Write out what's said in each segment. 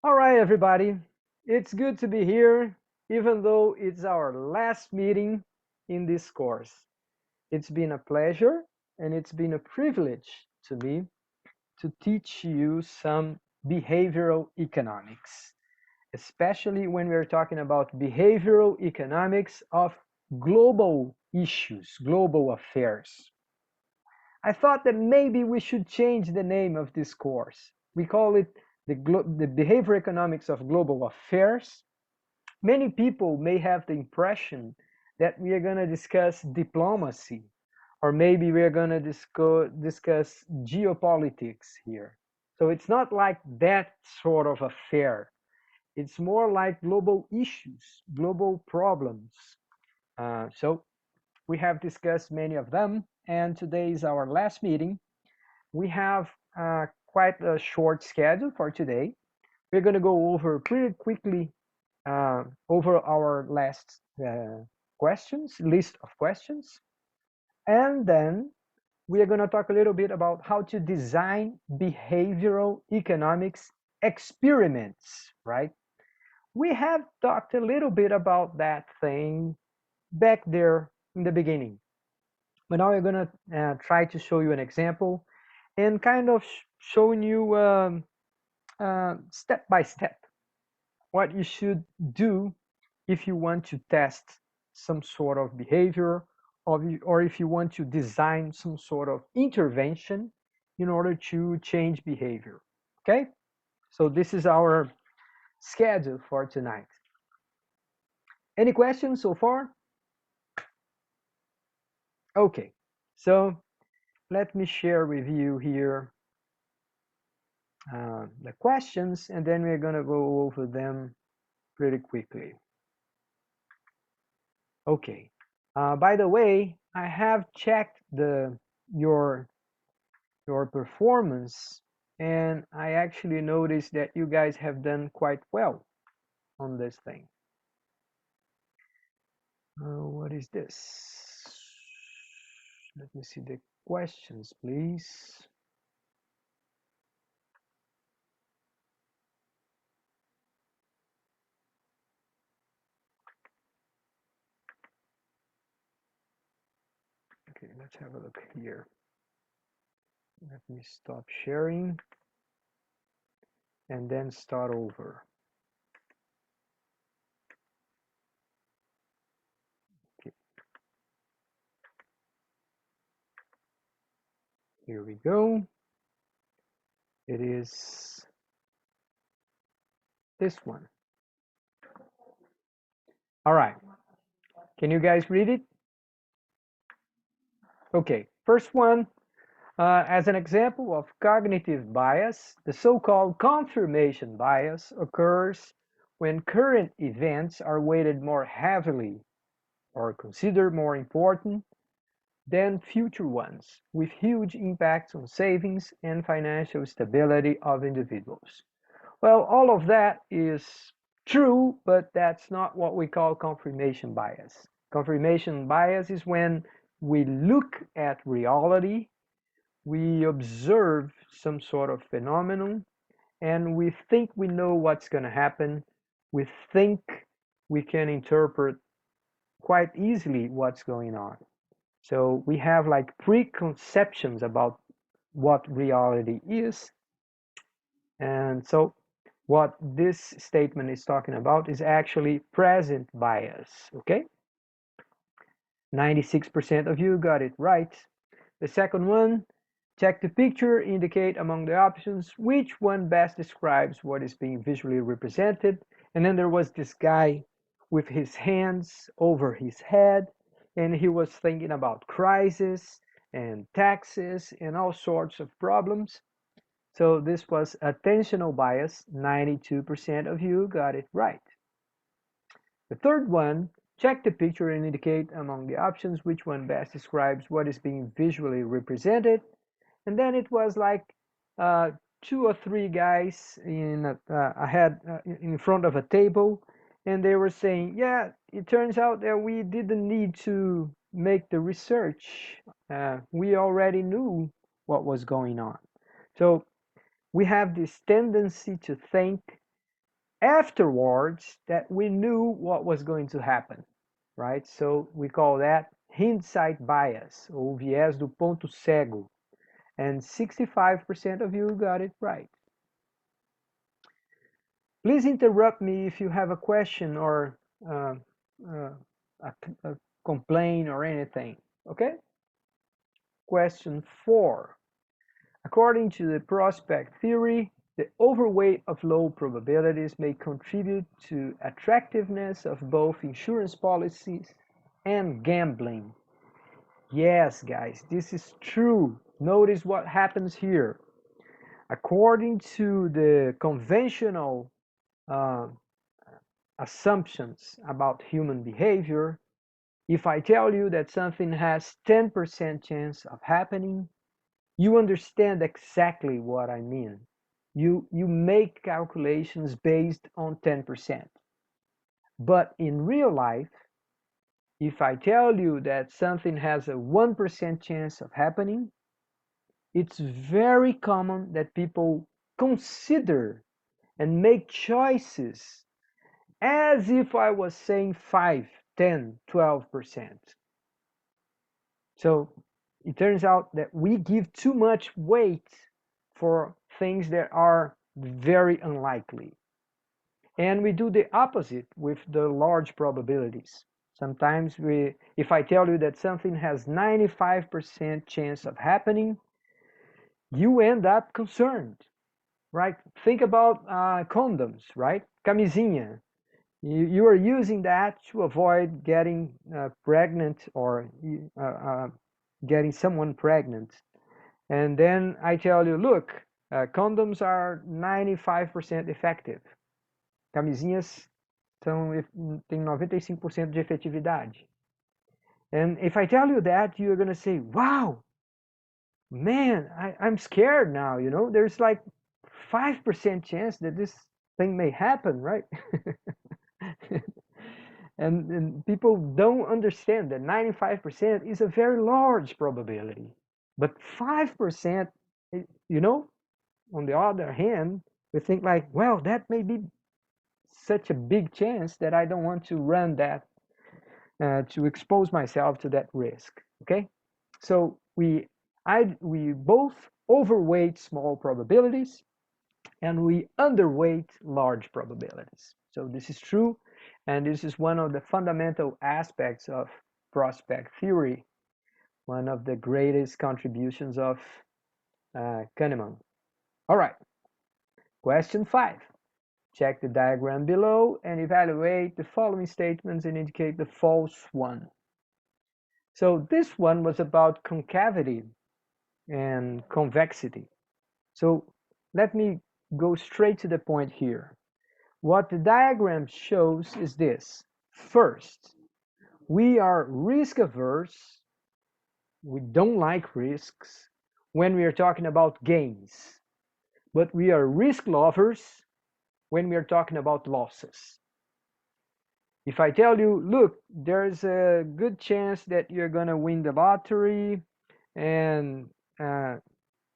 All right, everybody. It's good to be here, even though it's our last meeting in this course. It's been a pleasure and it's been a privilege to me to teach you some behavioral economics, especially when we're talking about behavioral economics of global issues, global affairs. I thought that maybe we should change the name of this course. We call it the Behavior Economics of Global Affairs. Many people may have the impression that we are going to discuss diplomacy, or maybe we are going to discuss geopolitics here. So it's not like that sort of affair. It's more like global issues, global problems. So we have discussed many of them, and today is our last meeting. We have quite a short schedule for today. We're going to go over pretty quickly over our last list of questions. And then we are going to talk a little bit about how to design behavioral economics experiments, right? We have talked a little bit about that thing back there in the beginning. But now we're going to try to show you an example and kind of showing you step by step what you should do if you want to test some sort of behavior or if you want to design some sort of intervention in order to change behavior. Okay, so this is our schedule for tonight. Any questions so far? Okay, so let me share with you here the questions, and then we're going to go over them pretty quickly. Okay. By the way, I have checked your performance, and I actually noticed that you guys have done quite well on this thing. What is this? Let me see the questions, please. Okay, let's have a look here. Let me stop sharing and then start over. Okay. Here we go. It is this one. All right. Can you guys read it? Okay, first one. As an example of cognitive bias, the so-called confirmation bias occurs when current events are weighted more heavily or considered more important than future ones, with huge impacts on savings and financial stability of individuals. Well, all of that is true, but that's not what we call confirmation bias. Confirmation bias is when we look at reality, we observe some sort of phenomenon, and we think we know what's going to happen. We think we can interpret quite easily what's going on. So we have like preconceptions about what reality is. And so what this statement is talking about is actually present bias, okay? 96% of you got it right. The second one, check the picture, indicate among the options which one best describes what is being visually represented. And then there was this guy with his hands over his head, and he was thinking about crisis and taxes and all sorts of problems. So this was attentional bias. 92% of you got it right. The third one, check the picture and indicate among the options which one best describes what is being visually represented. And then it was like two or three guys in front of a table, and they were saying, yeah, it turns out that we didn't need to make the research. We already knew what was going on. So we have this tendency to think afterwards that we knew what was going to happen, right? So we call that hindsight bias, ou viés do ponto cego. And 65% of you got it right. Please interrupt me if you have a question or uh, uh, a complaint or anything, okay? Question 4. According to the prospect theory, the overweight of low probabilities may contribute to attractiveness of both insurance policies and gambling. Yes, guys, this is true. Notice what happens here. According to the conventional uh, assumptions about human behavior, if I tell you that something has 10% chance of happening, you understand exactly what I mean. You make calculations based on 10%. But in real life, if I tell you that something has a 1% chance of happening, it's very common that people consider and make choices as if I was saying 5, 10, 12%. So it turns out that we give too much weight for things that are very unlikely. And we do the opposite with the large probabilities. Sometimes if I tell you that something has 95% chance of happening, you end up concerned, right? Think about condoms, right? Camisinha. You are using that to avoid getting pregnant or getting someone pregnant. And then I tell you, look, condoms are 95% effective. Camisinhas têm 95% de efetividade. And if I tell you that, you're going to say, wow, man, I'm scared now, you know? There's like 5% chance that this thing may happen, right? And people don't understand that 95% is a very large probability. But 5%, you know, on the other hand, we think like, well, that may be such a big chance that I don't want to run that, to expose myself to that risk, okay? So we both overweight small probabilities and we underweight large probabilities. So this is true, and this is one of the fundamental aspects of prospect theory, one of the greatest contributions of Kahneman. All right, question 5. Check the diagram below and evaluate the following statements and indicate the false one. So this one was about concavity and convexity. So let me go straight to the point here. What the diagram shows is this. First, we are risk averse. We don't like risks when we are talking about gains, but we are risk lovers when we are talking about losses. If I tell you, look, there's a good chance that you're going to win the lottery and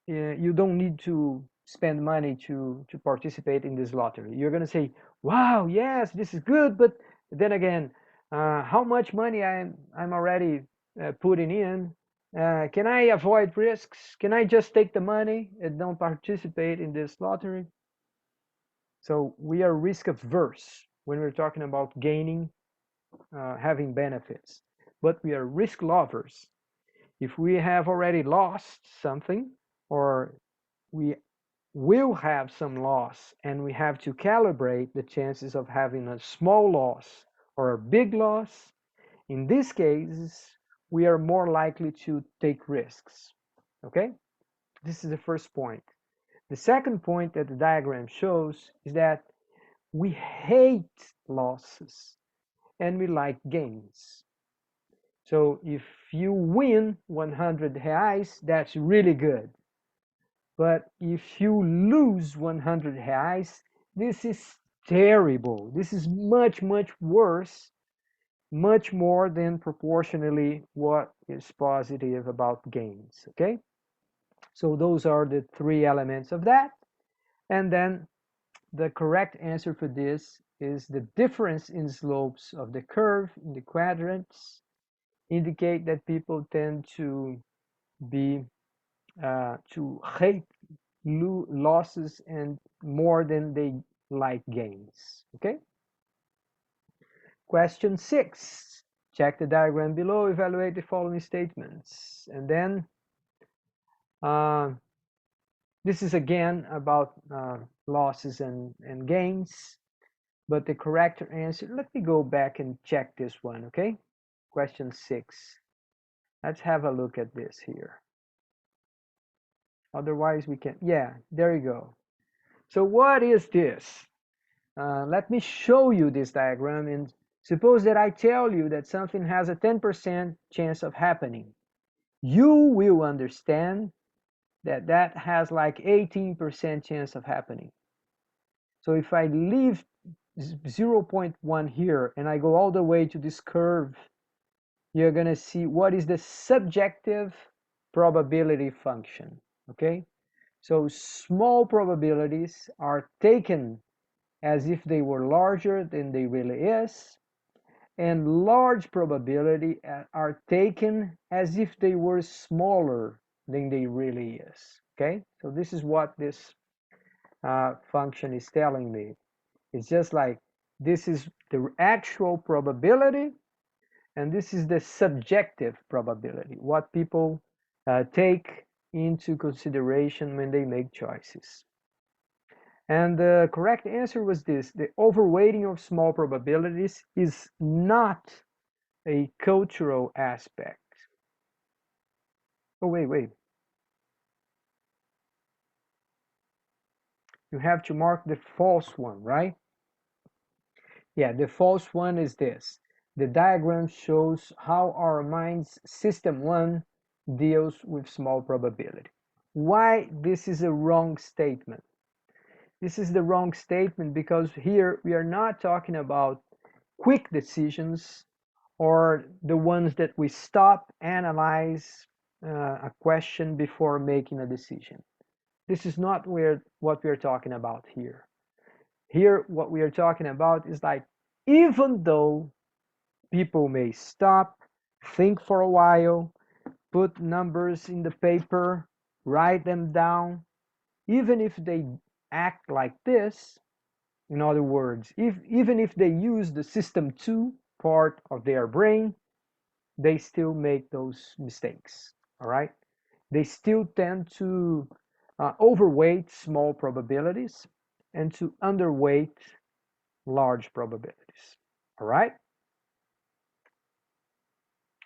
you don't need to spend money to participate in this lottery. You're going to say, wow, yes, this is good, but then again, how much money I'm already putting in? Can I avoid risks? Can I just take the money and don't participate in this lottery? So we are risk averse when we're talking about gaining, having benefits, but we are risk lovers. If we have already lost something, or we will have some loss and we have to calibrate the chances of having a small loss or a big loss, in these cases, we are more likely to take risks. Okay? This is the first point. The second point that the diagram shows is that we hate losses and we like gains. So if you win 100 reais, that's really good. But if you lose 100 reais, this is terrible. This is much, much worse, much more than proportionally what is positive about gains, okay? So those are the three elements of that. And then the correct answer for this is the difference in slopes of the curve in the quadrants indicate that people tend to be to hate losses and more than they like gains. Okay. Question 6. Check the diagram below, evaluate the following statements. And then this is again about losses and gains, but the correct answer, let me go back and check this one, okay? Question 6. Let's have a look at this here. Otherwise we can, yeah, there you go. So what is this? Let me show you this diagram, and suppose that I tell you that something has a 10% chance of happening. You will understand that that has like 18% chance of happening. So if I leave 0.1 here and I go all the way to this curve, you're going to see what is the subjective probability function. Okay, so small probabilities are taken as if they were larger than they really is, and large probability are taken as if they were smaller than they really is. Okay, so this is what this function is telling me. It's just like this is the actual probability and this is the subjective probability, what people take into consideration when they make choices. And the correct answer was this: the overweighting of small probabilities is not a cultural aspect. Oh, wait. You have to mark the false one, right? Yeah, the false one is this. The diagram shows how our mind's system 1 deals with small probability. Why this is a wrong statement? This is the wrong statement because here we are not talking about quick decisions or the ones that we stop, analyze a question before making a decision. This is not what we're talking about here. Here, what we are talking about is like, even though people may stop, think for a while, put numbers in the paper, write them down, even if they act like this, in other words, even if they use the system 2 part of their brain, they still make those mistakes, all right? They still tend to overweight small probabilities and to underweight large probabilities, all right?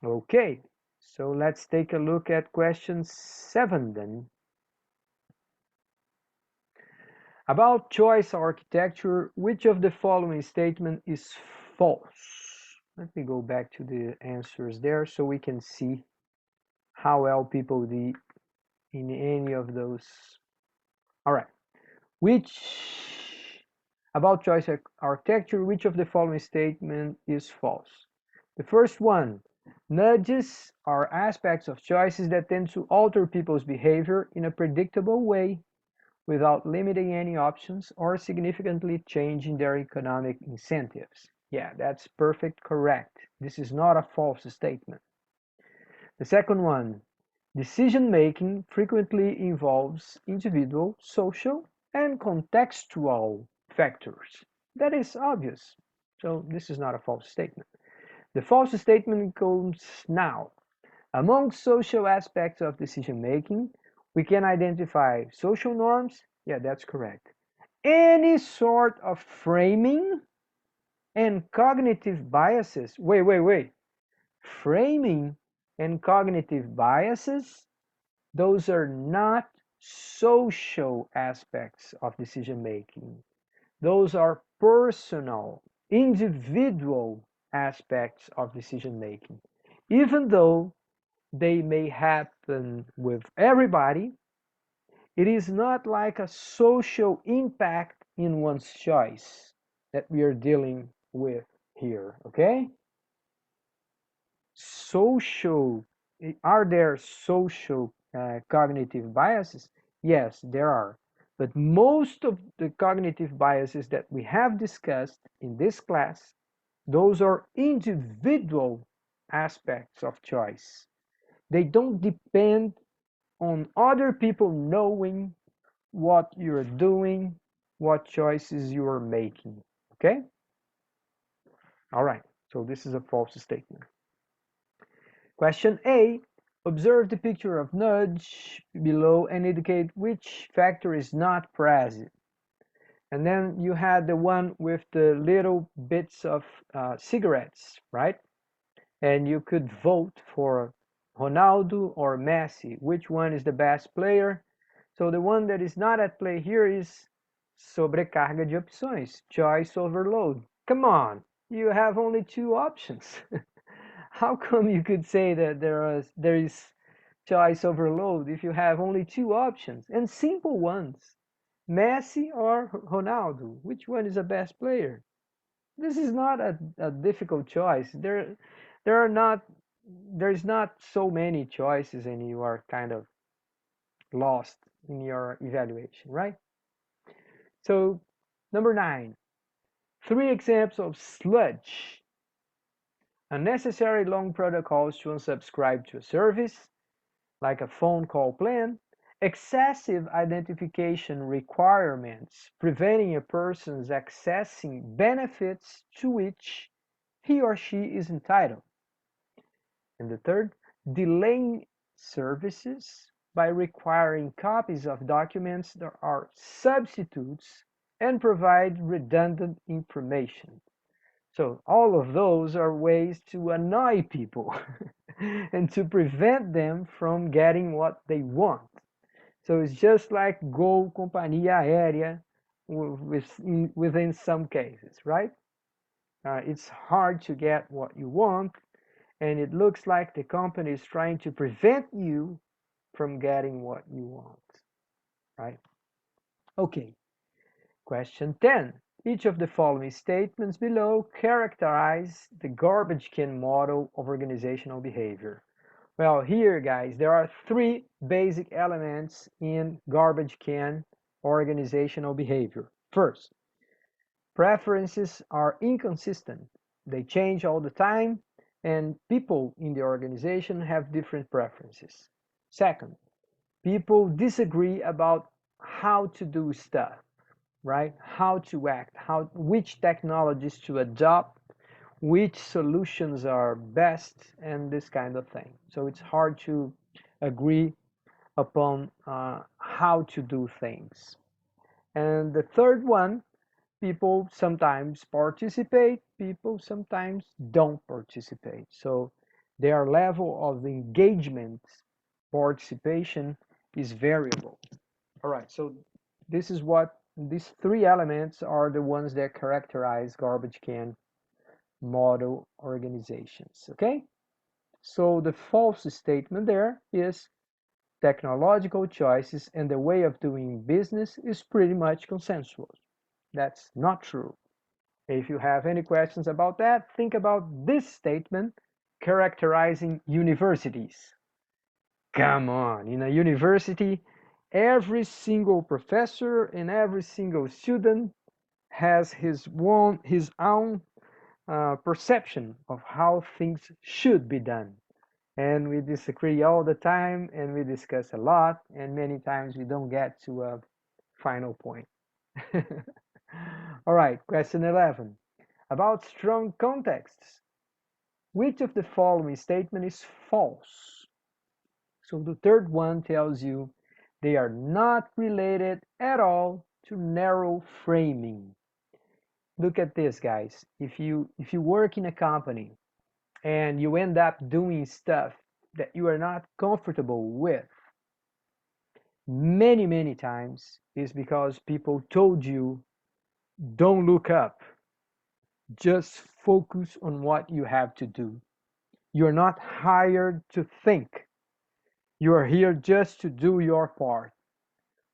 Okay, so let's take a look at question 7 then. About choice architecture, which of the following statement is false? Let me go back to the answers there so we can see how well people did in any of those. All right, about choice architecture, which of the following statement is false? The first one, nudges are aspects of choices that tend to alter people's behavior in a predictable way without limiting any options or significantly changing their economic incentives. Yeah, that's perfect correct. This is not a false statement. The second one, decision-making frequently involves individual, social, and contextual factors. That is obvious. So this is not a false statement. The false statement comes now. Among social aspects of decision-making, we can identify social norms. Yeah, that's correct. Any sort of framing and cognitive biases. Wait. Framing and cognitive biases, those are not social aspects of decision-making. Those are personal, individual aspects of decision-making. Even though they may happen with everybody, it is not like a social impact in one's choice that we are dealing with here, okay? Are there social cognitive biases? Yes, there are. But most of the cognitive biases that we have discussed in this class, those are individual aspects of choice. They don't depend on other people knowing what you're doing, what choices you are making. Okay? All right. So this is a false statement. Question A. Observe the picture of nudge below and indicate which factor is not present. And then you had the one with the little bits of cigarettes, right? And you could vote for Ronaldo or Messi. Which one is the best player? So the one that is not at play here is sobrecarga de opções, choice overload. Come on, you have only two options. How come you could say that there is choice overload if you have only two options and simple ones? Messi or Ronaldo? Which one is the best player? This is not a difficult choice. There's not so many choices and you are kind of lost in your evaluation, right? So number 9, 3 examples of sludge. Unnecessary long protocols to unsubscribe to a service, like a phone call plan, excessive identification requirements preventing a person's accessing benefits to which he or she is entitled. And the third, delaying services by requiring copies of documents that are substitutes and provide redundant information. So all of those are ways to annoy people and to prevent them from getting what they want. So it's just like Gol Companhia Aérea within some cases, right? It's hard to get what you want, and it looks like the company is trying to prevent you from getting what you want, right? Okay, question 10. Each of the following statements below characterize the garbage can model of organizational behavior. Well, here, guys, there are 3 basic elements in garbage can organizational behavior. First, preferences are inconsistent. They change all the time, and people in the organization have different preferences. Second, people disagree about how to do stuff, right? How to act, which technologies to adopt, which solutions are best, and this kind of thing. So it's hard to agree upon how to do things. And the third one, people sometimes participate, people sometimes don't participate. So their level of engagement, participation is variable. All right, so this is what these 3 elements are the ones that characterize garbage can model organizations, okay? So the false statement there is technological choices and the way of doing business is pretty much consensual. That's not true. If you have any questions about that, think about this statement characterizing universities. Come on, in a university, every single professor and every single student has his own perception of how things should be done. And we disagree all the time and we discuss a lot, and many times we don't get to a final point. All right, question 11. About strong contexts. Which of the following statement is false? So the third one tells you they are not related at all to narrow framing. Look at this, guys. If you work in a company and you end up doing stuff that you are not comfortable with, many times is because people told you, don't look up, just focus on what you have to do. You're not hired to think. You are here just to do your part.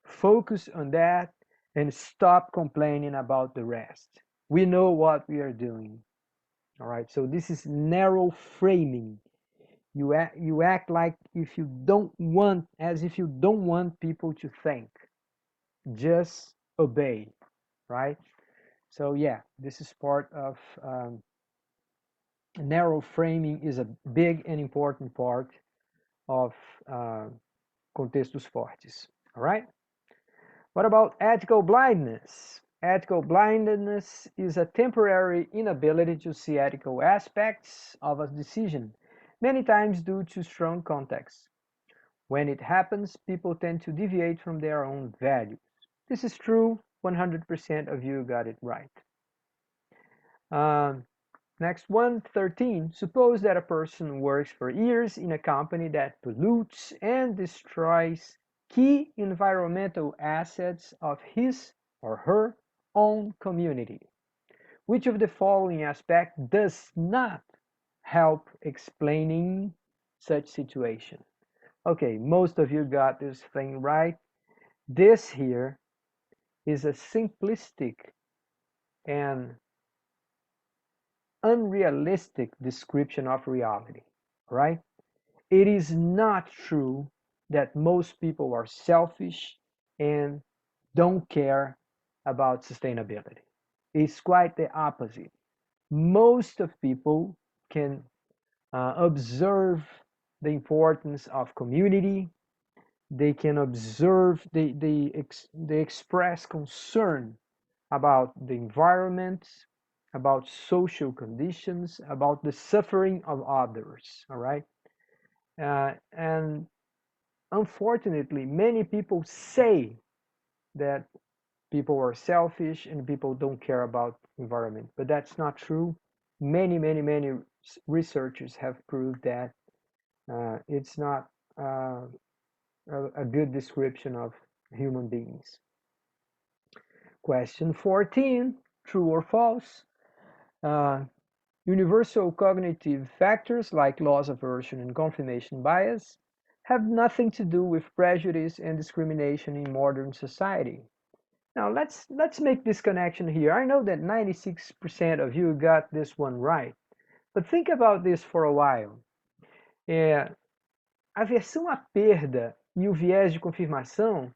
Focus on that and stop complaining about the rest. We know what we are doing. All right, so this is narrow framing. You act like if you don't want, as if you don't want people to think. just obey, right? So yeah, this is part of narrow framing is a big and important part of contextos fortes, all right? What about ethical blindness? Ethical blindness is a temporary inability to see ethical aspects of a decision, many times due to strong context. When it happens, people tend to deviate from their own values. This is true, 100% of you got it right. Um, Next one, 13. Suppose that a person works for years in a company that pollutes and destroys key environmental assets of his or her own community. Which of the following aspect does not help explaining such situation? Okay, most of you got this thing right. This here is a simplistic and unrealistic description of reality, right? It is not true that most people are selfish and don't care about sustainability. It's quite the opposite. Most of people can observe the importance of community. They can observe, they express concern about the environment, about social conditions, about the suffering of others, all right? And unfortunately, many people say that people are selfish and people don't care about environment, but that's not true. Many researchers have proved that it's not a good description of human beings. Question 14, true or false? Uh, Universal cognitive factors like loss aversion and confirmation bias have nothing to do with prejudice and discrimination in modern society. Now let's make this connection here. I know that 96% of you got this one right, but think about this for a while. Aversão à perda e o viés de confirmação,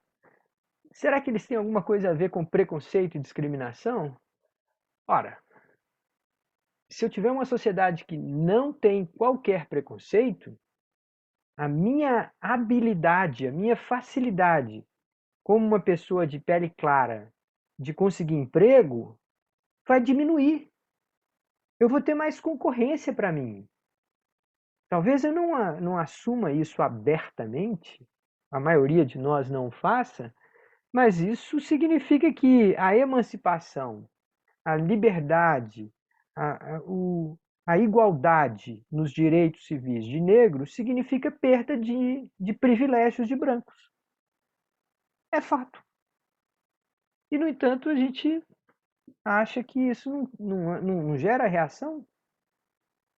será que eles têm alguma coisa a ver com preconceito e discriminação? Ora, se eu tiver uma sociedade que não tem qualquer preconceito, a minha habilidade, a minha facilidade como uma pessoa de pele clara de conseguir emprego vai diminuir. Eu vou ter mais concorrência para mim. Talvez eu não assuma isso abertamente, a maioria de nós não faça, mas isso significa que a emancipação, a liberdade, a igualdade nos direitos civis de negros significa perda de privilégios de brancos. É fato. E, no entanto, a gente acha que isso não gera reação?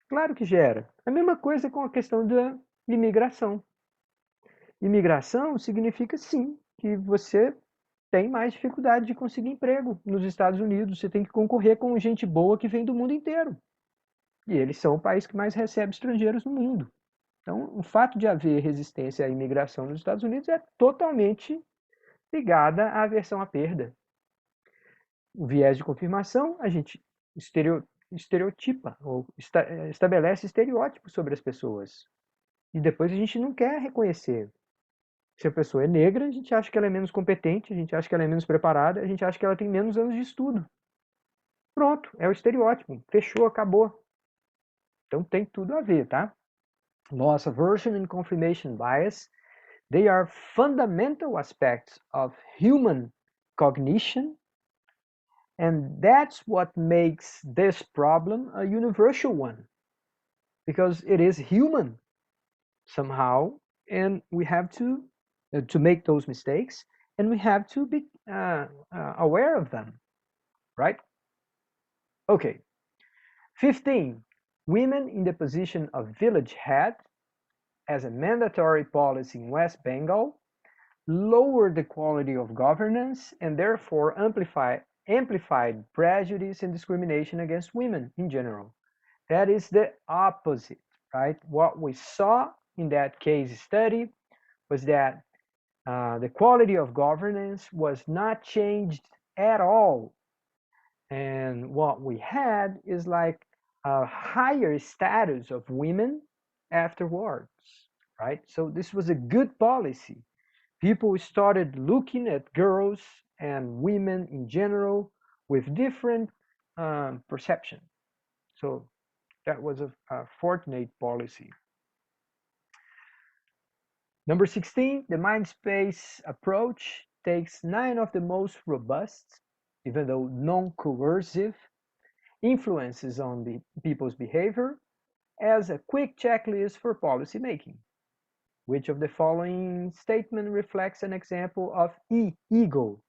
Claro que gera. A mesma coisa com a questão da imigração. Imigração significa, sim, que você tem mais dificuldade de conseguir emprego nos Estados Unidos. Você tem que concorrer com gente boa que vem do mundo inteiro. E eles são o país que mais recebe estrangeiros no mundo. Então, o fato de haver resistência à imigração nos Estados Unidos é totalmente ligada à aversão à perda. O viés de confirmação, a gente estereotipa ou estabelece estereótipos sobre as pessoas. E depois a gente não quer reconhecer. Se a pessoa é negra, a gente acha que ela é menos competente, a gente acha que ela é menos preparada, a gente acha que ela tem menos anos de estudo. Pronto, é o estereótipo. Fechou, acabou. Então tem tudo a ver, tá? Loss aversion and confirmation bias, they are fundamental aspects of human cognition, and that's what makes this problem a universal one, because it is human somehow, and we have to make those mistakes, and we have to be aware of them, right? Okay. 15. Women in the position of village head as a mandatory policy in West Bengal lowered the quality of governance and therefore amplified prejudice and discrimination against women in general. That is the opposite, right? What we saw in that case study was that The quality of governance was not changed at all. And what we had is like a higher status of women afterwards, right? So this was a good policy. People started looking at girls and women in general with different perception. So that was a fortunate policy. Number 16, the mind space approach takes 9 of the most robust, even though non-coercive, influences on the people's behavior as a quick checklist for policy making. Which of the following statement reflects an example of ego?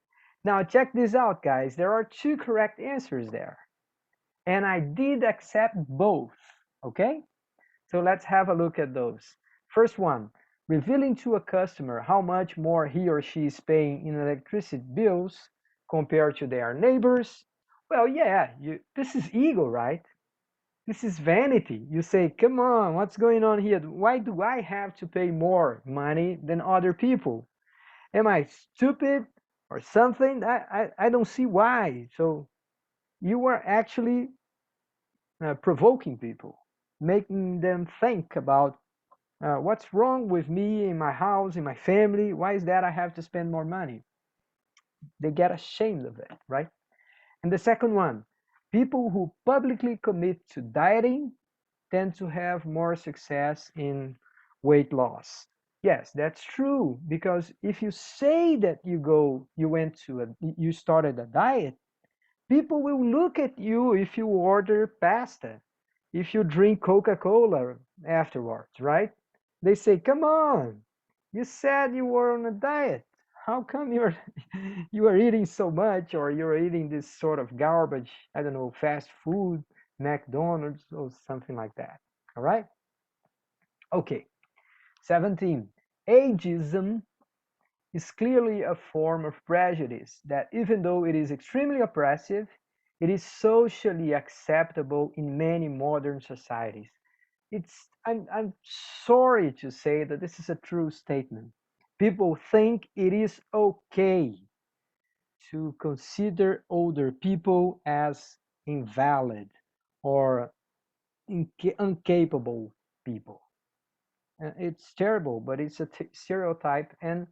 Now check this out, guys. There are 2 correct answers there. And I did accept both, okay? So let's have a look at those. First one, revealing to a customer how much more he or she is paying in electricity bills compared to their neighbors. Well, yeah, this is ego, right? This is vanity. You say, come on, what's going on here? Why do I have to pay more money than other people? Am I stupid or something? I don't see why. So you are actually provoking people, making them think about what's wrong with me in my house, in my family. Why is that I have to spend more money? They get ashamed of it, right? And the second one, people who publicly commit to dieting tend to have more success in weight loss. Yes, that's true, because if you say that you started a diet, people will look at you if you order pasta, if you drink Coca-Cola afterwards, right? They say, come on, you said you were on a diet. How come you are eating so much, or you're eating this sort of garbage, I don't know, fast food, McDonald's or something like that? All right? Okay. 17. Ageism is clearly a form of prejudice that, even though it is extremely oppressive, it is socially acceptable in many modern societies. I'm sorry to say that this is a true statement. People think it is okay to consider older people as invalid or incapable people. It's terrible, but it's a stereotype, and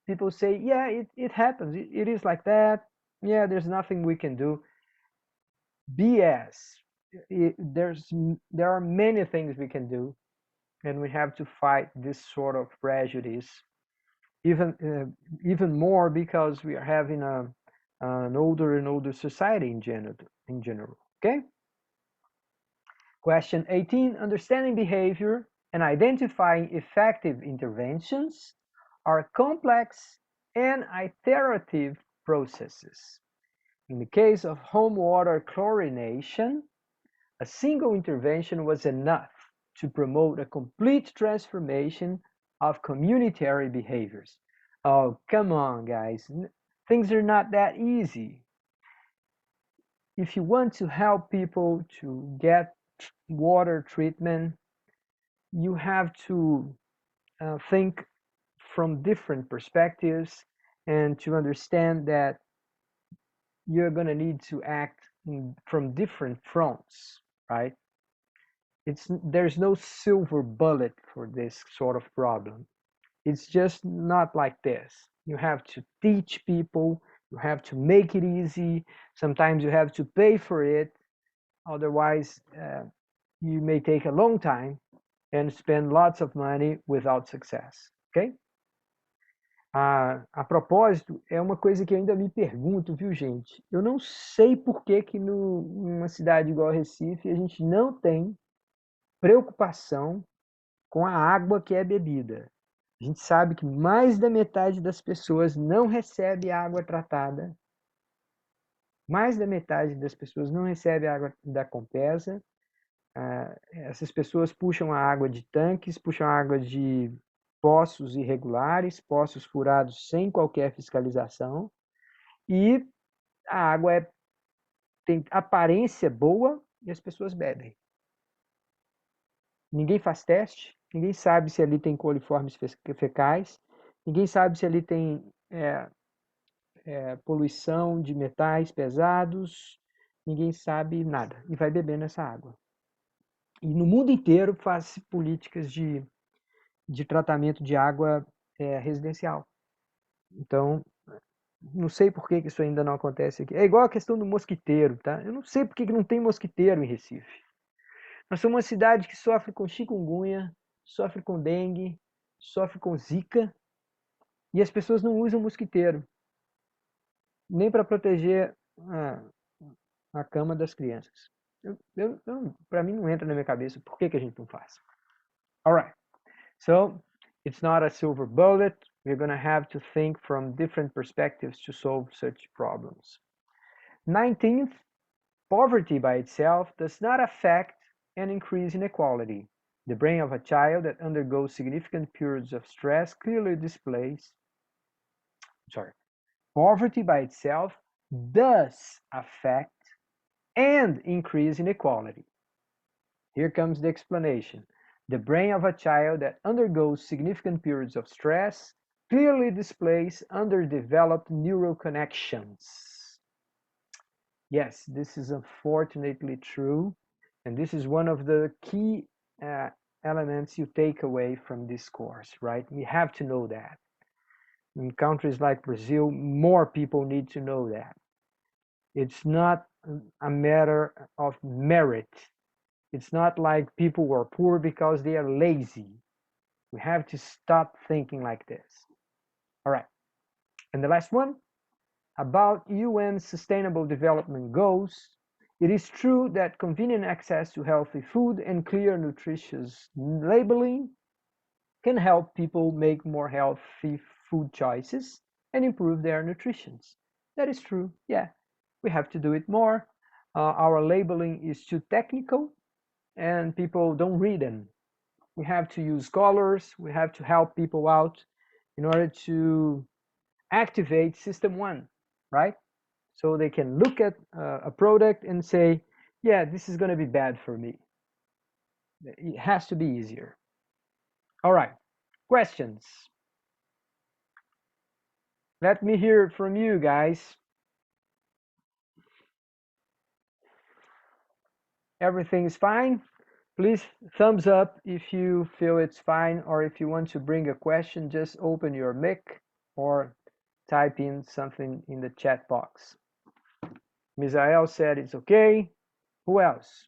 people say, yeah, it happens. It is like that. Yeah, there's nothing we can do. BS. There are many things we can do, and we have to fight this sort of prejudice even more because we are having an older and older society in general. Okay. Question 18, understanding behavior and identifying effective interventions are complex and iterative processes. In the case of home water chlorination, a single intervention was enough to promote a complete transformation of communitary behaviors. Oh, come on, guys. Things are not that easy. If you want to help people to get water treatment, you have to think from different perspectives and to understand that you're going to need to act from different fronts, right? There's no silver bullet for this sort of problem. It's just not like this. You have to teach people, you have to make it easy. Sometimes you have to pay for it. Otherwise, you may take a long time and spend lots of money without success, ok? A propósito, é uma coisa que eu ainda me pergunto, viu, gente? Eu não sei por que que numa cidade igual a Recife a gente não tem preocupação com a água que é bebida. A gente sabe que mais da metade das pessoas não recebe água tratada. Mais da metade das pessoas não recebe água da Compesa. Essas pessoas puxam a água de tanques, puxam a água de poços irregulares, poços furados sem qualquer fiscalização, e a água tem aparência boa e as pessoas bebem. Ninguém faz teste, ninguém sabe se ali tem coliformes fecais, Ninguém sabe se ali tem poluição de metais pesados. Ninguém sabe nada. E vai bebendo essa água. E no mundo inteiro faz-se políticas de tratamento de água residencial. Então, não sei por que isso ainda não acontece aqui. É igual a questão do mosquiteiro, tá? Eu não sei por que não tem mosquiteiro em Recife. Nós somos uma cidade que sofre com chikungunya, sofre com dengue, sofre com zika, e as pessoas não usam mosquiteiro, nem para proteger a cama das crianças. Para mim não entra na minha cabeça por que a gente não faz. Alright, so it's not a silver bullet. We're going to have to think from different perspectives to solve such problems. 19th, poverty by itself does not affect and increase inequality. The brain of a child that undergoes significant periods of stress clearly displays, poverty by itself does affect and increase inequality. Here comes the explanation. The brain of a child that undergoes significant periods of stress clearly displays underdeveloped neural connections. Yes, this is unfortunately true, and this is one of the key elements you take away from this course, right? We have to know that. In countries like Brazil, more people need to know that. It's not a matter of merit. It's not like people who are poor because they are lazy. We have to stop thinking like this. All right. And the last one, about UN Sustainable Development Goals, it is true that convenient access to healthy food and clear nutritious labeling can help people make more healthy food choices and improve their nutrition. That is true, yeah. We have to do it more. Our labeling is too technical and people don't read them. We have to use colors. We have to help people out in order to activate system 1, right? So they can look at a product and say, yeah, this is going to be bad for me. It has to be easier. All right, questions? Let me hear it from you guys. Everything is fine? Please thumbs up if you feel it's fine, or if you want to bring a question, just open your mic or type in something in the chat box. Misael said it's okay. Who else?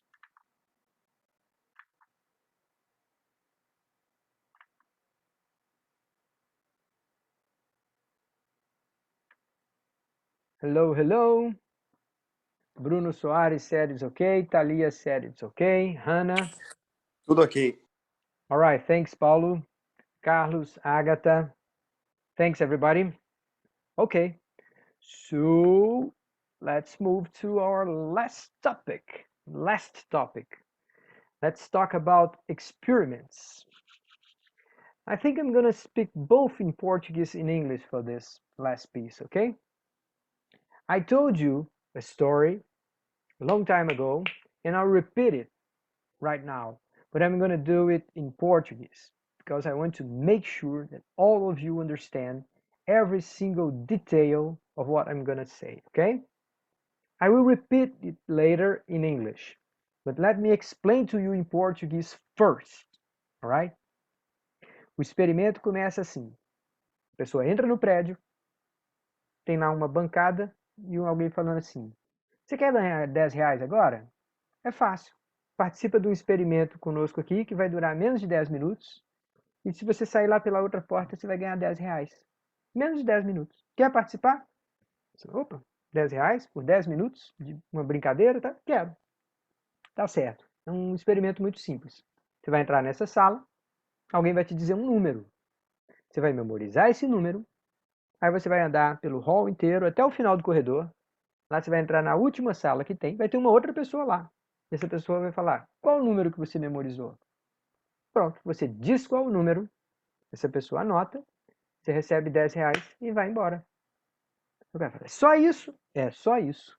Hello, hello. Bruno Soares said it's okay. Thalia said it's okay. Hannah? Tudo ok. All right, thanks, Paulo. Carlos, Agatha. Thanks, everybody. Okay, so let's move to our last topic. Let's talk about experiments. I think I'm going to speak both in Portuguese and English for this last piece, okay? I told you a story a long time ago, and I'll repeat it right now, but I'm going to do it in Portuguese because I want to make sure that all of you understand every single detail of what I'm going to say, okay? I will repeat it later in English, but let me explain to you in Portuguese first, all right? O experimento começa assim. A pessoa entra no prédio, tem lá uma bancada e alguém falando assim, você quer ganhar 10 reais agora? É fácil. Participa de um experimento conosco aqui que vai durar menos de 10 minutos. E se você sair lá pela outra porta, você vai ganhar 10 reais. Menos de 10 minutos. Quer participar? Opa, 10 reais por 10 minutos de uma brincadeira, tá? Quero. Tá certo. É um experimento muito simples. Você vai entrar nessa sala, alguém vai te dizer um número. Você vai memorizar esse número, aí você vai andar pelo hall inteiro até o final do corredor. Lá você vai entrar na última sala que tem, vai ter uma outra pessoa lá. Essa pessoa vai falar, qual o número que você memorizou? Pronto, você diz qual o número, essa pessoa anota, você recebe 10 reais e vai embora. O cara fala, só isso? É, só isso.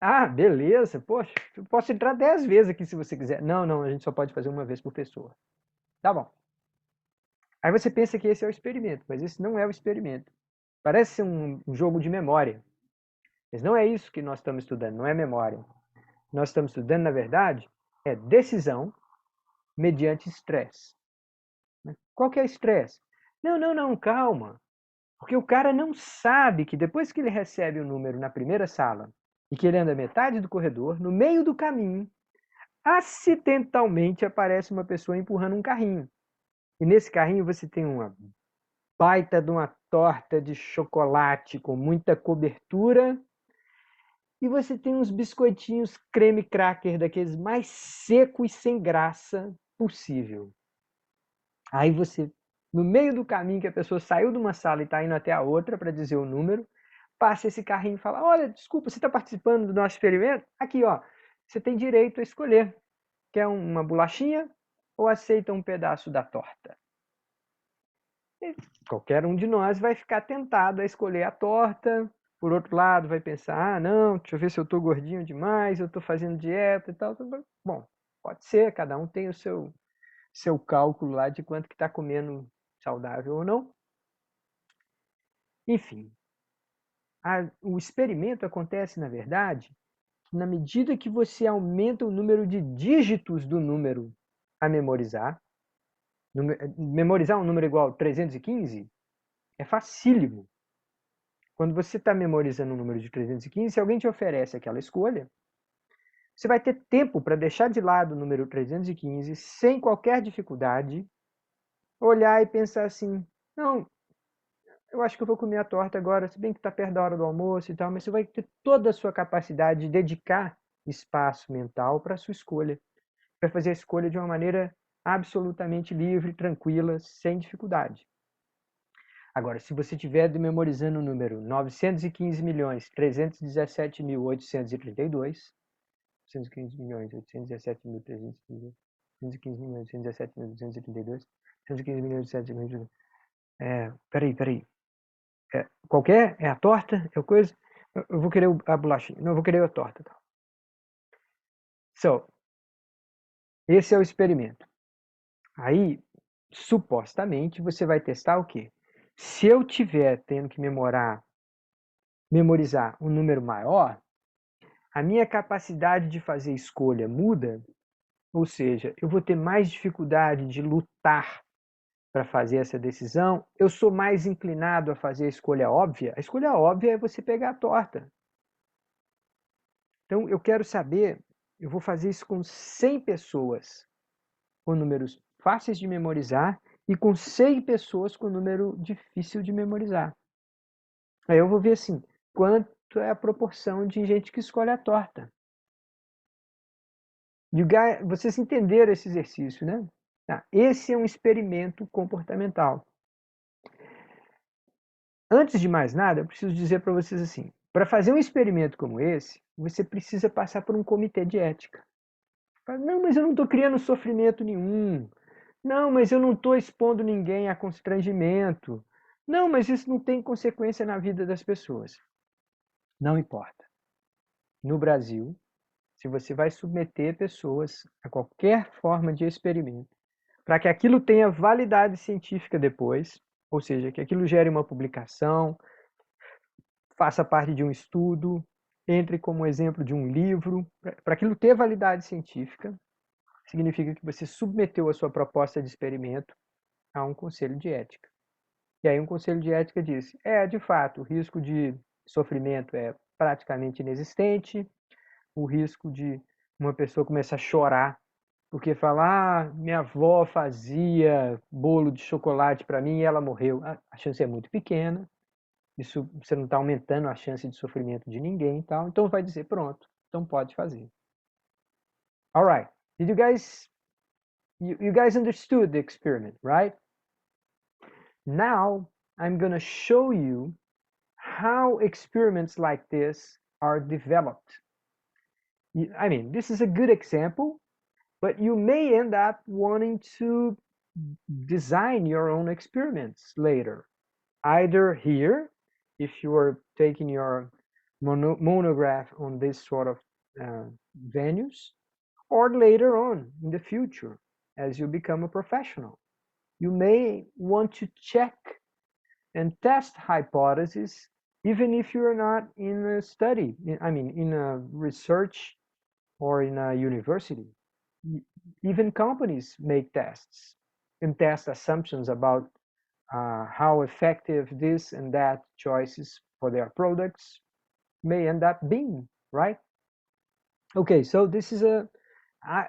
Ah, beleza, poxa, eu posso entrar 10 vezes aqui se você quiser. Não, a gente só pode fazer uma vez por pessoa. Tá bom. Aí você pensa que esse é o experimento, mas esse não é o experimento. Parece ser um jogo de memória, mas não é isso que nós estamos estudando, não é memória. Nós estamos estudando, na verdade, é decisão mediante estresse. Qual que é o estresse? Não, calma. Porque o cara não sabe que depois que ele recebe o número na primeira sala e que ele anda metade do corredor, no meio do caminho, acidentalmente aparece uma pessoa empurrando um carrinho. E nesse carrinho você tem uma baita de uma torta de chocolate com muita cobertura e você tem uns biscoitinhos creme cracker daqueles mais seco e sem graça possível. Aí você, no meio do caminho que a pessoa saiu de uma sala e está indo até a outra para dizer o número, passa esse carrinho e fala: olha, desculpa, você está participando do nosso experimento? Aqui, ó, você tem direito a escolher. Quer uma bolachinha ou aceita um pedaço da torta? E qualquer um de nós vai ficar tentado a escolher a torta. Por outro lado, vai pensar: ah, não, deixa eu ver se eu estou gordinho demais, eu estou fazendo dieta e tal. Bom, pode ser, cada um tem o seu cálculo lá de quanto que está comendo saudável ou não. Enfim, o experimento acontece, na verdade, na medida que você aumenta o número de dígitos do número a memorizar. Memorizar um número igual a 315 é facílimo. Quando você está memorizando um número de 315, se alguém te oferece aquela escolha, você vai ter tempo para deixar de lado o número 315 sem qualquer dificuldade, olhar e pensar assim: não, eu acho que eu vou comer a torta agora, se bem que está perto da hora do almoço e tal, mas você vai ter toda a sua capacidade de dedicar espaço mental para a sua escolha, para fazer a escolha de uma maneira absolutamente livre, tranquila, sem dificuldade. Agora, se você estiver memorizando o número 915.317.832, 915.817.332, 915.817.232, 915.817.232, peraí. Qualquer? É a torta? É a coisa? Eu vou querer a bolachinha. Não, eu vou querer a torta. So, esse é o experimento. Aí, supostamente, você vai testar o quê? Se eu tiver tendo que memorizar um número maior, a minha capacidade de fazer escolha muda, ou seja, eu vou ter mais dificuldade de lutar para fazer essa decisão, eu sou mais inclinado a fazer a escolha óbvia. A escolha óbvia é você pegar a torta. Então, eu quero saber, eu vou fazer isso com 100 pessoas com números fáceis de memorizar e com 100 pessoas com número difícil de memorizar. Aí eu vou ver assim, quanto é a proporção de gente que escolhe a torta. Vocês entenderam esse exercício, né? Esse é um experimento comportamental. Antes de mais nada, eu preciso dizer para vocês assim, para fazer um experimento como esse, você precisa passar por um comitê de ética. Não, mas eu não estou criando sofrimento nenhum. Não, mas eu não estou expondo ninguém a constrangimento. Não, mas isso não tem consequência na vida das pessoas. Não importa. No Brasil, se você vai submeter pessoas a qualquer forma de experimento, para que aquilo tenha validade científica depois, ou seja, que aquilo gere uma publicação, faça parte de um estudo, entre como exemplo de um livro, para aquilo ter validade científica, significa que você submeteu a sua proposta de experimento a um conselho de ética. E aí um conselho de ética diz, de fato, o risco de sofrimento é praticamente inexistente, o risco de uma pessoa começar a chorar porque fala, minha avó fazia bolo de chocolate para mim e ela morreu. A chance é muito pequena, isso você não está aumentando a chance de sofrimento de ninguém e tal, então vai dizer, pronto, então pode fazer. Alright, did you guys understood the experiment, right? Now I'm going to show you how experiments like this are developed. I mean, this is a good example, but you may end up wanting to design your own experiments later. Either here, if you are taking your monograph on this sort of venues, or later on in the future as you become a professional. You may want to check and test hypotheses even if you're not in a study, I mean, in a research or in a university. Even companies make tests and test assumptions about how effective this and that choices for their products may end up being, right? Okay, so this is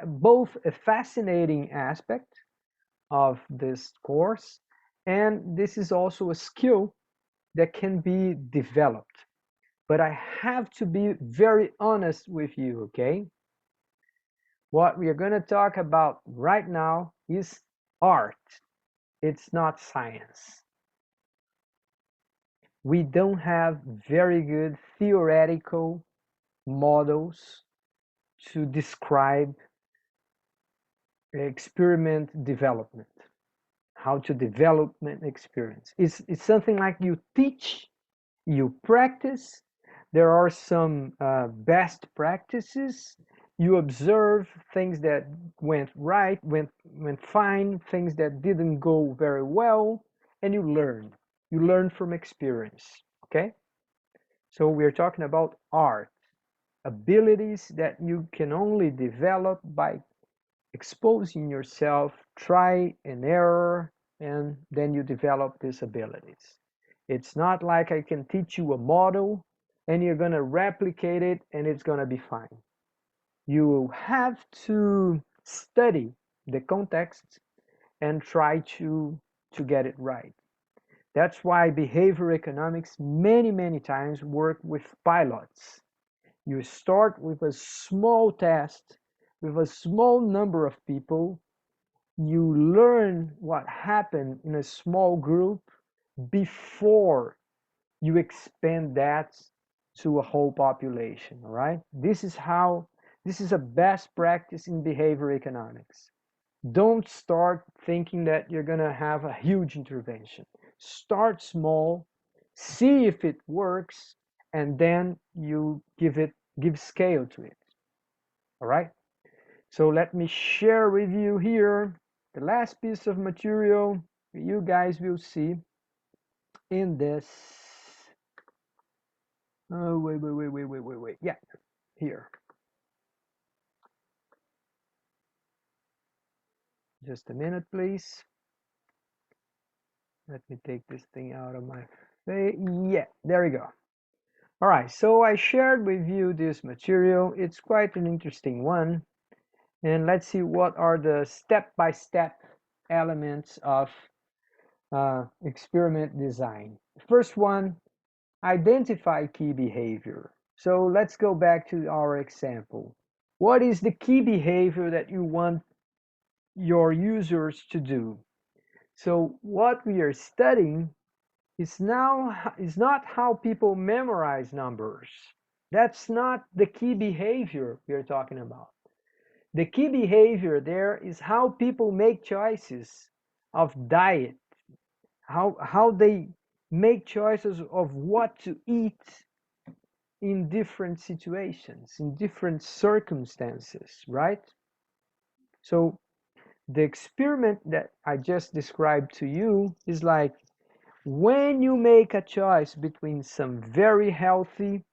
both a fascinating aspect of this course, and this is also a skill that can be developed. But I have to be very honest with you, okay? What we are going to talk about right now is art. It's not science. We don't have very good theoretical models to describe experiment development, how to develop an experience. It's something like you teach, you practice. There are some best practices. You observe things that went right, went fine, things that didn't go very well, and you learn. You learn from experience. Okay? So we're talking about art, abilities that you can only develop by exposing yourself, try and error, and then you develop these abilities. It's not like I can teach you a model and you're going to replicate it and it's going to be fine. You have to study the context and try to get it right. That's why behavior economics many times work with pilots. You start with a small test with a small number of people. You learn what happened in a small group before you expand that to a whole population. All right, this is a best practice in behavior economics. Don't start thinking that you're going to have a huge intervention. Start small, see if it works, and then you give scale to it. All right, so let me share with you here the last piece of material you guys will see in this. Oh, wait. Yeah, here. Just a minute, please. Let me take this thing out of my face. Yeah, there we go. All right, so I shared with you this material. It's quite an interesting one. And let's see what are the step-by-step elements of experiment design. First one, identify key behavior. So let's go back to our example. What is the key behavior that you want your users to do? So what we are studying is not how people memorize numbers. That's not the key behavior we are talking about. The key behavior there is how people make choices of diet, how they make choices of what to eat in different situations, in different circumstances, right? So the experiment that I just described to you is like when you make a choice between some very healthy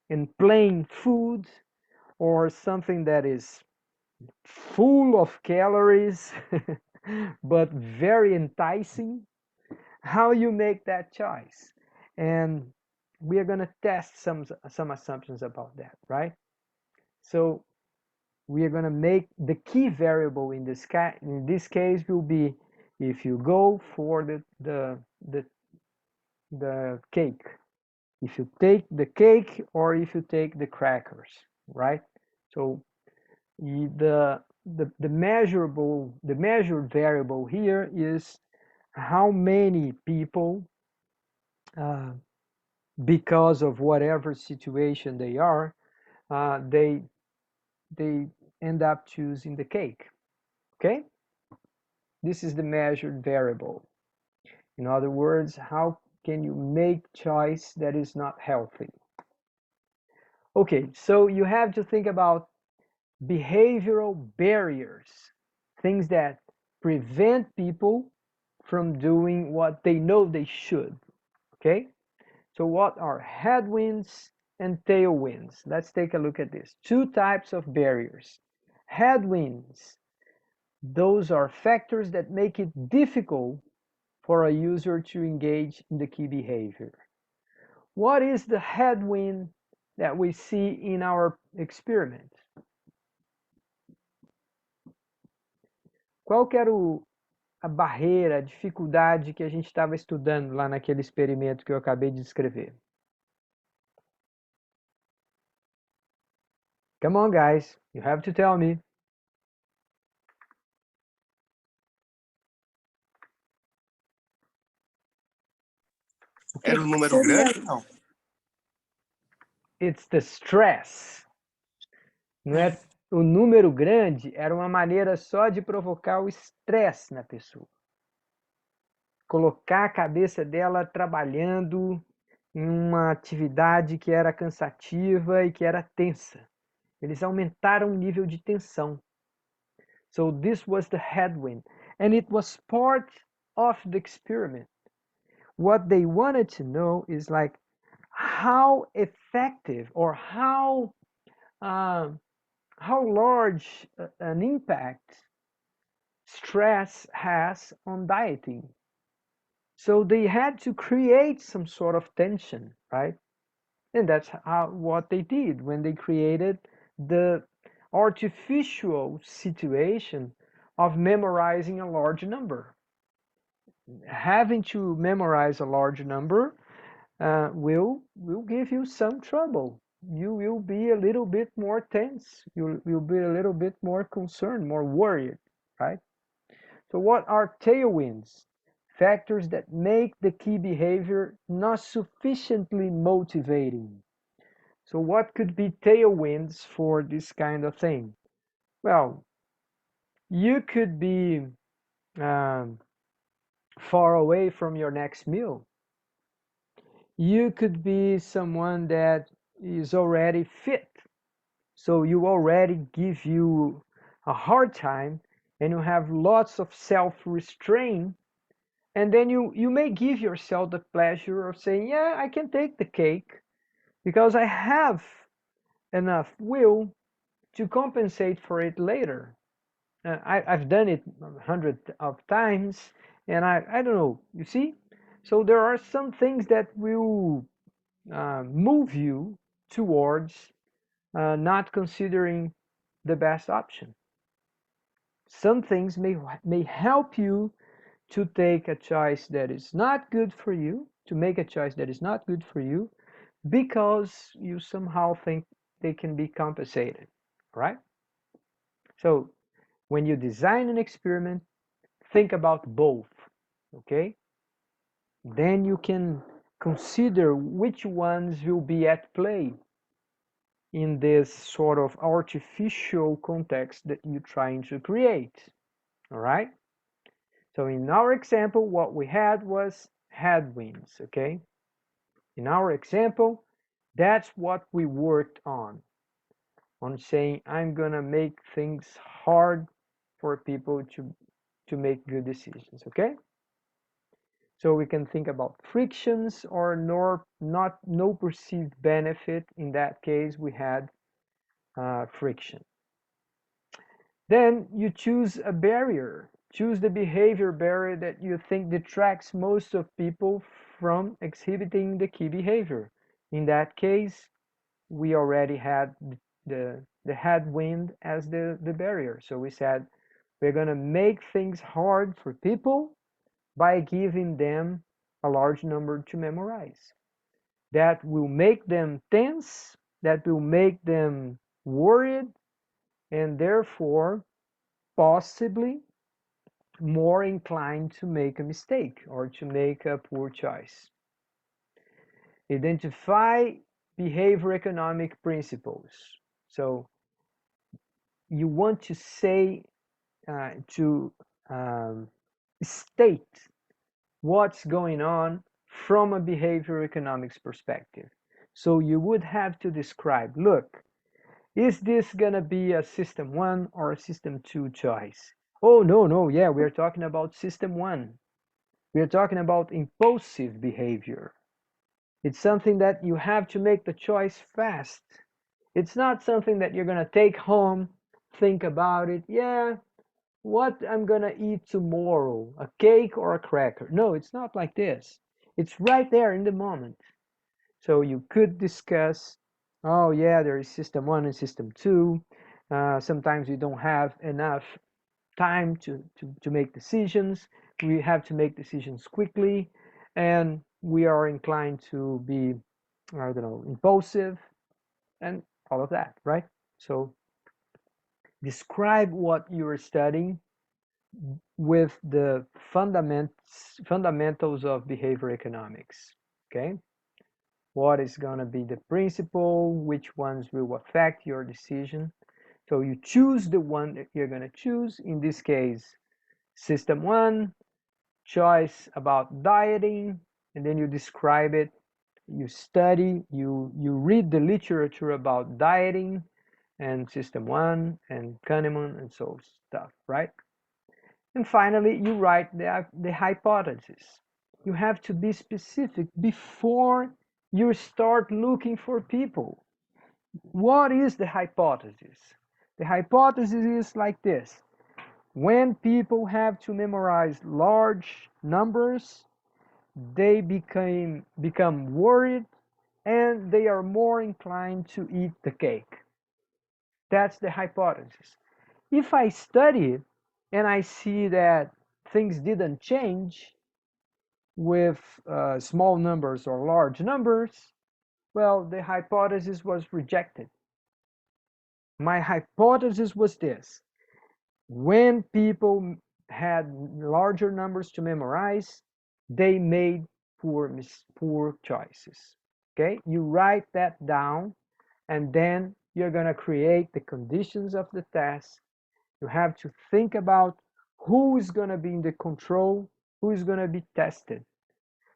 and plain food or something that is full of calories but very enticing, how you make that choice. And we are going to test some assumptions about that, right? So we are going to make the key variable in this case will be if you go for the cake, if you take the cake or if you take the crackers, right? So the measured variable here is how many people because of whatever situation they are, they end up choosing the cake. Okay, this is the measured variable. In other words, how can you make choice that is not healthy? Okay, so you have to think about behavioral barriers, things that prevent people from doing what they know they should. Okay? So what are headwinds and tailwinds? Let's take a look at this. Two types of barriers. Headwinds, those are factors that make it difficult for a user to engage in the key behavior. What is the headwind that we see in our experiment? Qual que era a barreira, a dificuldade que a gente estava estudando lá naquele experimento que eu acabei de descrever? Come on, guys, you have to tell me. Era o número grande, não? It's the stress. Não é, o número grande era uma maneira só de provocar o estresse na pessoa. Colocar a cabeça dela trabalhando em uma atividade que era cansativa e que era tensa. Eles aumentaram o nível de tensão. So this was the headwind, and it was part of the experiment. What they wanted to know is like how effective or how large an impact stress has on dieting. So they had to create some sort of tension, right? And that's what they did when they created the artificial situation of memorizing a large number. Having to memorize a large number will give you some trouble. You will be a little bit more tense. You'll be a little bit more concerned, more worried, right? So what are tailwinds? Factors that make the key behavior not sufficiently motivating. So what could be tailwinds for this kind of thing? Well, you could be far away from your next meal. You could be someone that is already fit, so you already give you a hard time and you have lots of self-restraint, and then you may give yourself the pleasure of saying, yeah, I can take the cake because I have enough will to compensate for it later. I've done it hundreds of times, and I don't know, you see? So there are some things that will move you towards not considering the best option. Some things may help you to take a choice that is not good for you, to make a choice that is not good for you, because you somehow think they can be compensated, right? So when you design an experiment, think about both, okay? Then you can consider which ones will be at play in this sort of artificial context that you're trying to create, all right? So in our example, what we had was headwinds, okay? In our example, that's what we worked on saying I'm gonna make things hard for people to make good decisions, okay? So we can think about frictions or no perceived benefit. In that case, we had friction. Then you choose a barrier. Choose the behavior barrier that you think detracts most of people from exhibiting the key behavior. In that case, we already had the headwind as the barrier. So we said we're going to make things hard for people by giving them a large number to memorize. That will make them tense, that will make them worried, and therefore possibly more inclined to make a mistake or to make a poor choice. Identify behavior economic principles. So you want to say, to state what's going on from a behavior economics perspective. So you would have to describe, look, is this going to be a system 1 or a system 2 choice? Oh, no, yeah, we're talking about system 1. We are talking about impulsive behavior. It's something that you have to make the choice fast. It's not something that you're going to take home, think about it. Yeah, what I'm going to eat tomorrow, a cake or a cracker. No, it's not like this. It's right there in the moment. So you could discuss, oh yeah, there is system one and system two. Sometimes you don't have enough time to make decisions. We have to make decisions quickly, and we are inclined to be, I don't know, impulsive and all of that, right? So describe what you are studying with the fundamentals of behavior economics, okay? What is going to be the principle, which ones will affect your decision. So you choose the one that you're going to choose. In this case, system one, choice about dieting, and then you describe it. You study, you read the literature about dieting and system one and Kahneman and so stuff, right? And finally, you write the hypothesis. You have to be specific before you start looking for people. What is the hypothesis? The hypothesis is like this. When people have to memorize large numbers, they become worried and they are more inclined to eat the cake. That's the hypothesis. If I study it and I see that things didn't change with small numbers or large numbers, well, the hypothesis was rejected. My hypothesis was this. When people had larger numbers to memorize, they made poor choices. Okay, you write that down, and then you're going to create the conditions of the test. You have to think about who is going to be in the control, who is going to be tested,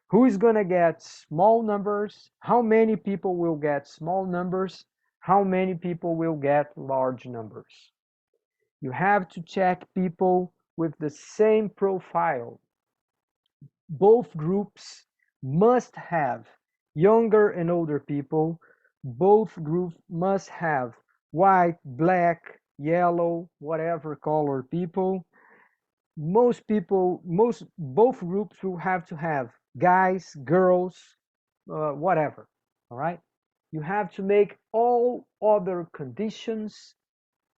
who is going to get small numbers, how many people will get small numbers, how many people will get large numbers. You have to check people with the same profile. Both groups must have younger and older people. Both groups must have white, black, yellow, whatever color people. Both groups will have to have guys, girls, whatever. All right. You have to make all other conditions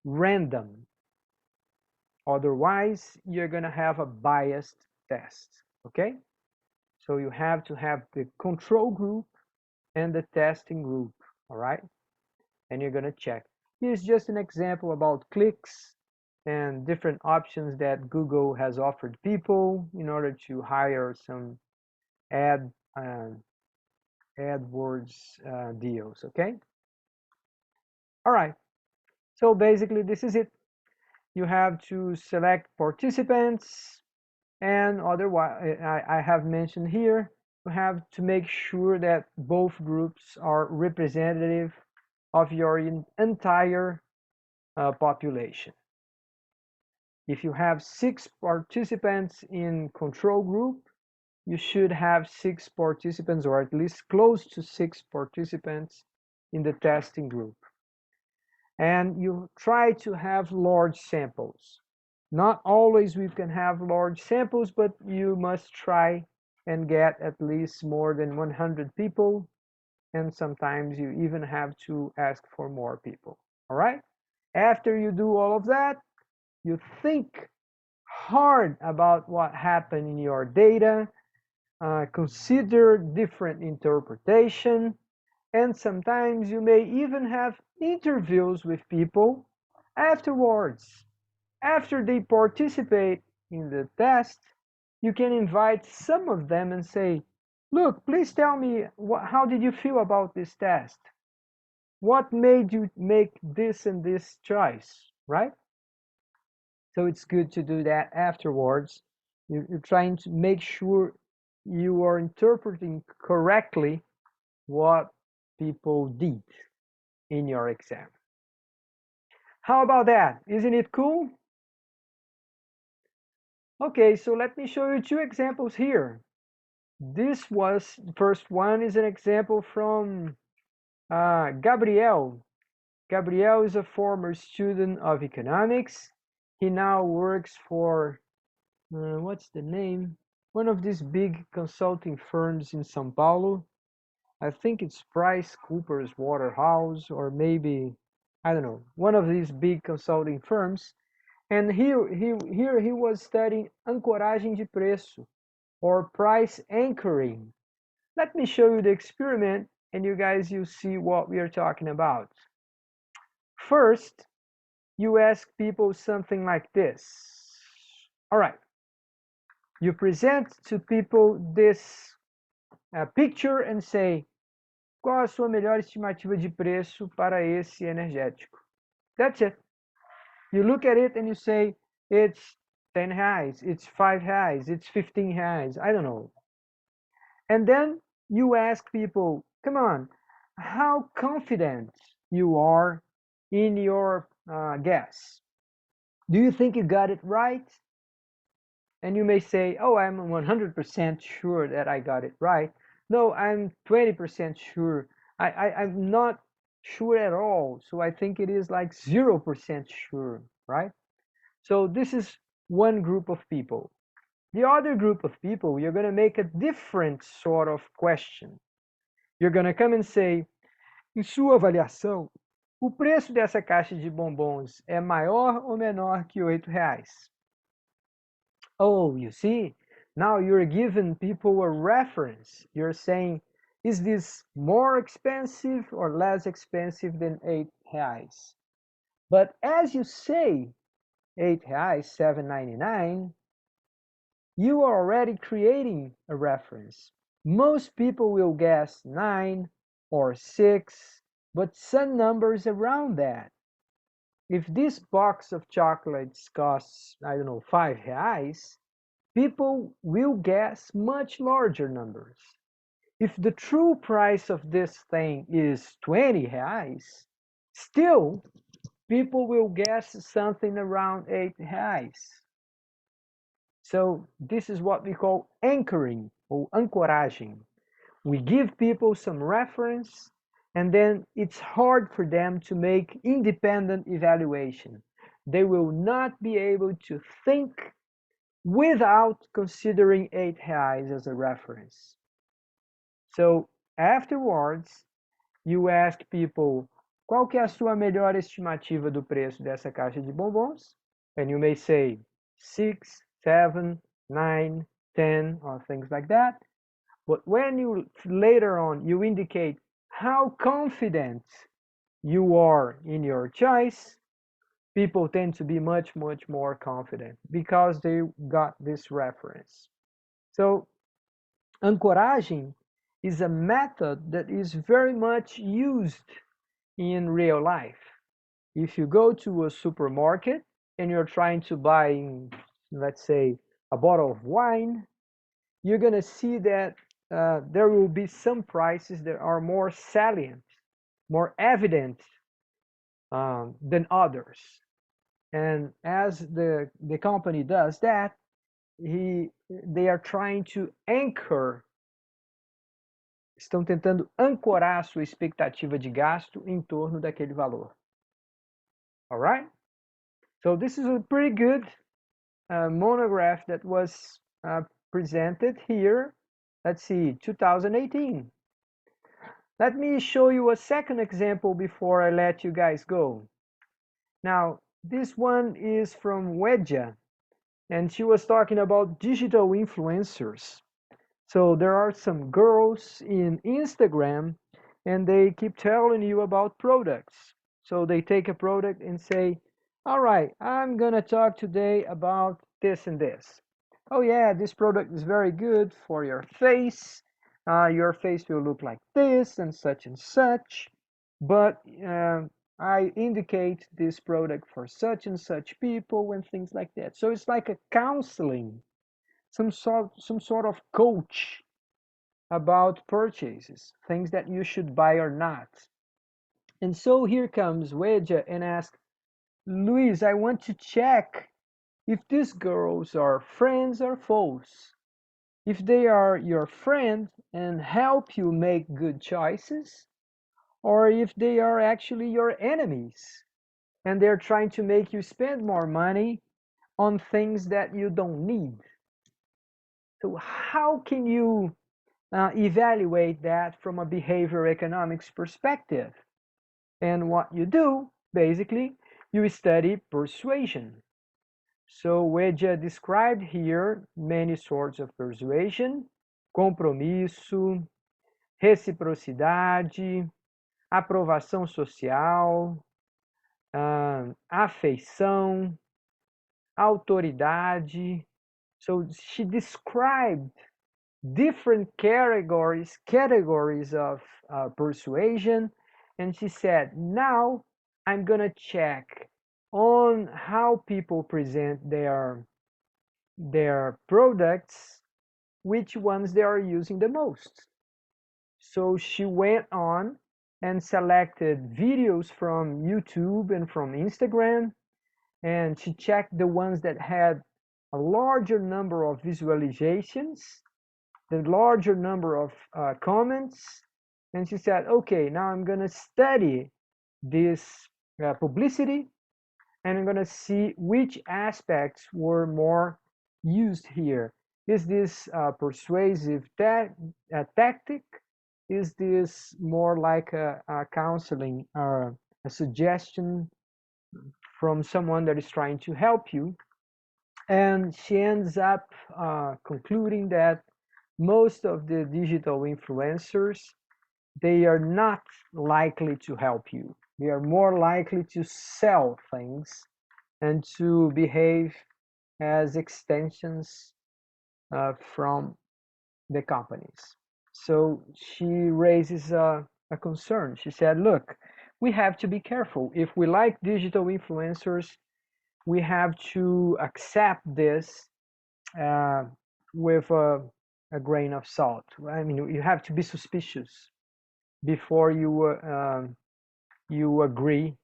random. Otherwise, you're going to have a biased test. Okay. So you have to have the control group and the testing group. All right. And you're going to check. Here's just an example about clicks and different options that Google has offered people in order to hire some ad AdWords deals. Okay. All right. So basically, this is it. You have to select participants, and otherwise, I have mentioned here, you have to make sure that both groups are representative of your entire population. If you have 6 participants in control group, you should have 6 participants, or at least close to 6 participants in the testing group. And you try to have large samples. Not always we can have large samples, but you must try and get at least more than 100 people, and sometimes you even have to ask for more people. All right? After you do all of that, you think hard about what happened in your data, consider different interpretation, and sometimes you may even have interviews with people afterwards. After they participate in the test, you can invite some of them and say, look, please tell me, how did you feel about this test? What made you make this and this choice, right? So it's good to do that afterwards. You're trying to make sure you are interpreting correctly what people did in your exam. How about that? Isn't it cool? Okay, so let me show you two examples here. This was, the first one is an example from Gabriel. Gabriel is a former student of economics. He now works for, what's the name? One of these big consulting firms in São Paulo. I think it's Price Cooper's Waterhouse, or maybe, I don't know, one of these big consulting firms. And here he was studying ancoragem de preço, or price anchoring. Let me show you the experiment, and you guys, you see what we are talking about. First, you ask people something like this. All right, you present to people this picture and say, qual a sua melhor estimativa de preço para esse energético? That's it. You look at it and you say, it's 10 reais, it's 5 reais, it's 15 reais, I don't know. And then you ask people, come on, how confident you are in your guess. Do you think you got it right? And you may say, oh, I'm 100% sure that I got it right. No, I'm 20% sure. I'm not sure at all. So I think it is like 0% sure, right? So this is one group of people. The other group of people, you're going to make a different sort of question. You're going to come and say, em sua avaliação, o preço dessa caixa de bombons é maior ou menor que R$ 8? Oh, you see, now you're giving people a reference. You're saying, is this more expensive or less expensive than R$ 8? But as you say, R$ 8, 7.99, you are already creating a reference. Most people will guess 9 or 6, but some numbers around that. If this box of chocolates costs, I don't know, R$ 5, people will guess much larger numbers. If the true price of this thing is R$ 20, still people will guess something around R$ 8. So this is what we call anchoring or ancoragem. We give people some reference, and then it's hard for them to make independent evaluation. They will not be able to think without considering R$ 8 as a reference. So afterwards, you ask people, qual que é a sua melhor estimativa do preço dessa caixa de bombons? And you may say 6, 7, 9, 10, or things like that. But when you later on you indicate how confident you are in your choice, people tend to be much more confident because they got this reference. So ancoragem is a method that is very much used in real life. If you go to a supermarket and you're trying to buy, let's say, a bottle of wine, you're going to see that there will be some prices that are more salient, more evident than others. And as the company does that, they are trying to anchor, estão tentando ancorar a sua expectativa de gasto em torno daquele valor. All right? So this is a pretty good monograph that was presented here. Let's see, 2018. Let me show you a second example before I let you guys go. Now, this one is from Wedja, and she was talking about digital influencers. So there are some girls in Instagram, and they keep telling you about products. So they take a product and say, all right, I'm gonna talk today about this and this. Oh yeah, this product is very good for your face. Your face will look like this and such, but I indicate this product for such and such people and things like that. So it's like a counseling, some sort of coach about purchases, things that you should buy or not. And so here comes Wedja and asks, Luiz, I want to check if these girls are friends or foes. If they are your friend and help you make good choices, or if they are actually your enemies and they're trying to make you spend more money on things that you don't need. So, how can you evaluate that from a behavior economics perspective? And what you do, basically, you study persuasion. So, Wedja described here many sorts of persuasion: compromisso, reciprocidade, aprovação social, afeição, autoridade. So she described different categories of persuasion, and she said, now I'm gonna check on how people present their products, which ones they are using the most. So she went on and selected videos from YouTube and from Instagram, and she checked the ones that had a larger number of visualizations, the larger number of comments, and she said, okay, now I'm going to study this publicity, and I'm going to see which aspects were more used here. Is this persuasive tactic? Is this more like a counseling or a suggestion from someone that is trying to help you? And she ends up concluding that most of the digital influencers, they are not likely to help you. They are more likely to sell things and to behave as extensions from the companies. So she raises a concern. She said, look, we have to be careful. If we like digital influencers, we have to accept this uh, with a grain of salt. I mean, you have to be suspicious before you agree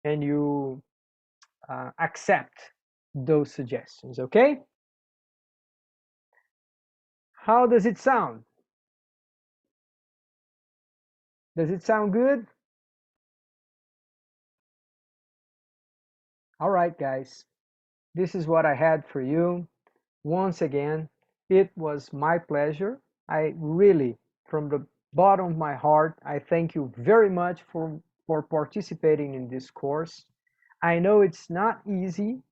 and you accept those suggestions. Okay? How does it sound? Does it sound good? All right, guys. This is what I had for you. Once again, it was my pleasure. I really, from the bottom of my heart, I thank you very much for participating in this course. I know it's not easy.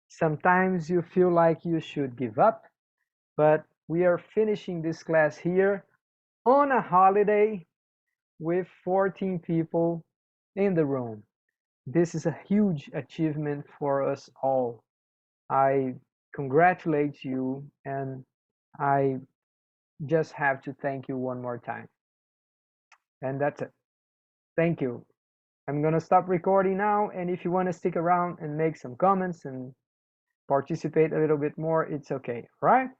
Sometimes you feel like you should give up, but we are finishing this class here on a holiday with 14 people in the room. This is a huge achievement for us all. I congratulate you, and I just have to thank you one more time. And that's it. Thank you. I'm going to stop recording now, and if you want to stick around and make some comments and participate a little bit more, it's okay. All right?